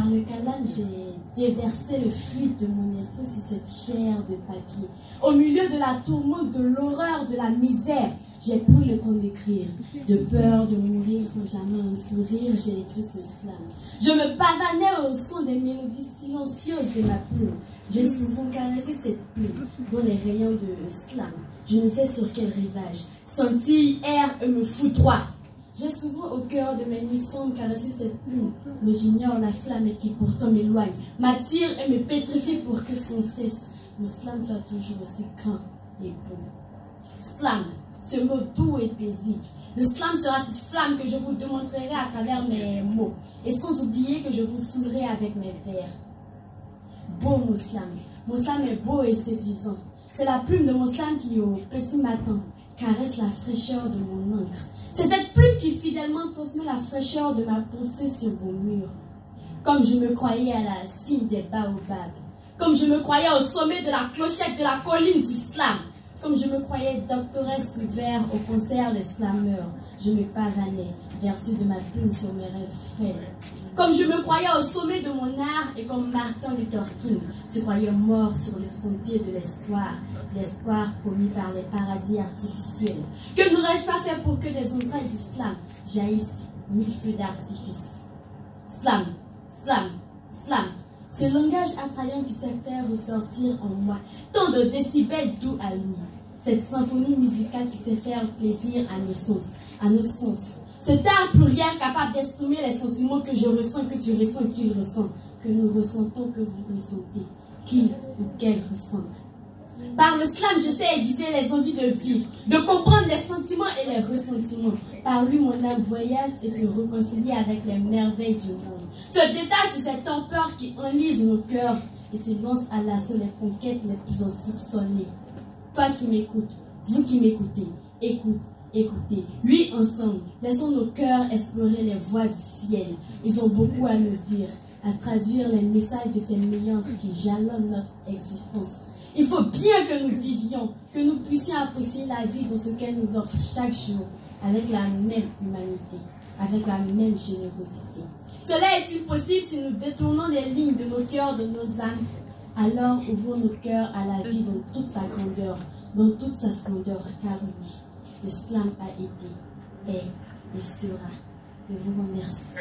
Par le calame, j'ai déversé le fluide de mon esprit sur cette chair de papier. Au milieu de la tourmente, de l'horreur, de la misère, j'ai pris le temps d'écrire. De peur de mourir sans jamais un sourire, j'ai écrit ce slam. Je me pavanais au son des mélodies silencieuses de ma plume. J'ai souvent caressé cette plume dans les rayons de slam. Je ne sais sur quel rivage. Scintille, air et me foudroie. J'ai souvent au cœur de mes nuits sombres caressé cette plume, mais j'ignore la flamme qui pourtant m'éloigne, m'attire et me pétrifie pour que sans cesse, mon slam soit toujours aussi grand et beau. Slam, ce mot doux et paisible. Le slam sera cette flamme que je vous démontrerai à travers mes mots, et sans oublier que je vous saoulerai avec mes vers. Beau mon slam est beau et séduisant. C'est la plume de mon slam qui, au petit matin, caresse la fraîcheur de mon encre. C'est cette plume qui fidèlement transmet la fraîcheur de ma pensée sur vos murs. Comme je me croyais à la cime des baobabs, comme je me croyais au sommet de la clochette de la colline du slam, comme je me croyais doctoresse vert au concert des slameurs, je me pavanais, vertu de ma plume sur mes rêves frêles. Comme je me croyais au sommet de mon art et comme Martin Luther King se croyait mort sur les sentiers de l'espoir, l'espoir promis par les paradis artificiels. Que n'aurais-je pas fait pour que des entrailles du slam jaillissent mille feux d'artifice? Slam, slam, slam, ce langage attrayant qui sait faire ressortir en moi tant de décibels doux à lui. Cette symphonie musicale qui sait faire plaisir à mes sens, à nos sens. Ce terme pluriel capable d'exprimer les sentiments que je ressens, que tu ressens, qu'il ressent, que nous ressentons, que vous ressentez, qu'il ou qu'elle ressentent. Par le slam, je sais aiguiser les envies de vivre, de comprendre les sentiments et les ressentiments. Par lui, mon âme voyage et se réconcilie avec les merveilles du monde. Se détache de cette torpeur qui enlise nos cœurs et se lance à l'assaut les conquêtes les plus insoupçonnées. Toi qui m'écoutes, vous qui m'écoutez, écoute. Écoutez, oui ensemble, laissons nos cœurs explorer les voies du ciel. Ils ont beaucoup à nous dire, à traduire les messages de ces méandres qui jalonnent notre existence. Il faut bien que nous vivions, que nous puissions apprécier la vie dans ce qu'elle nous offre chaque jour, avec la même humanité, avec la même générosité. Cela est-il possible si nous détournons les lignes de nos cœurs, de nos âmes? Alors ouvrons nos cœurs à la vie dans toute sa grandeur, dans toute sa splendeur, car oui, le slam a été, est et sera. Je vous remercie.